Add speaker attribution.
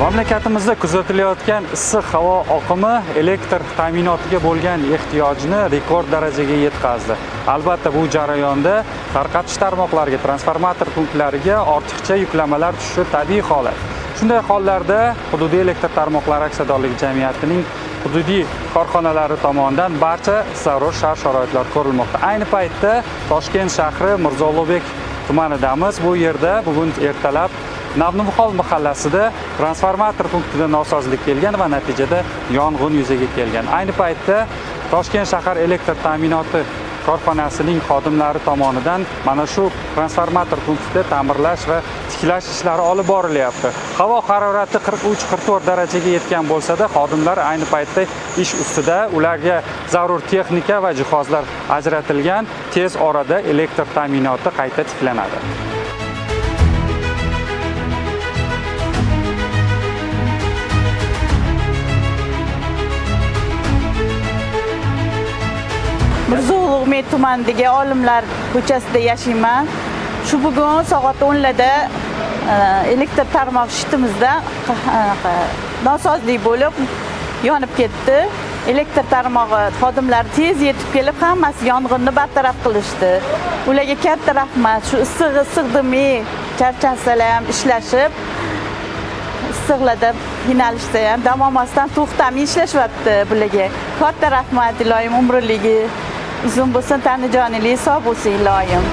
Speaker 1: Mamlakatimizda kuzatilayotgan issiq havo oqimi elektr ta'minotiga bo'lgan ehtiyojni rekord darajaga yetkazdi. Albatta, bu jarayonda tarqatish tarmoqlariga, transformator punktlariga ortiqcha yuklamalar tushishi tabiiy holat. Shunday hollarda hududiy elektr tarmoqlari aksiyadorligi jamiyatining hududiy korxonalari tomonidan barcha zarur shart-sharoitlar ko'rilmoqda. Ayni paytda Toshkent shahri Mirzo Ulug'bek tumanidamiz. Bu yerda bugun ertalab Navnimxol mahallasida transformator punktida nosozlik kelgan va natijada yong'in yuzaga kelgan. Ayni paytda Toshkent shahar elektr ta'minoti korxonasining xodimlari tomonidan mana shu transformator punktida ta'mirlash va tiklash ishlari olib borilyapti. Havo harorati 43-44 darajaga yetgan bo'lsa-da, xodimlar ayni paytda ish ustida, ularga zarur texnika va jihozlar ajratilgan. Tez orada elektr ta'minoti qayta tiklanadi.
Speaker 2: Mirzo Ulug'bek tumanidagi Olimlar ko'chasida yashayman. Shu bugun soat 10 da elektr tarmoq shitimizda nosozlik bo'lib yonib ketdi. Elektr tarmog'i xodimlari tez yetib kelib, hammasi yong'inni bartaraf qilishdi. Ularga katta rahmat. Shu issiq demay charchasalar ham ishlashib, issiqlarda qiynalishsa ham dam olmasdan to'xtamay ishlashyapti bularga. Katta rahmat, iloyim umrligi uzun bo'lsin, tanijonili sog' bo'lsin iloyim.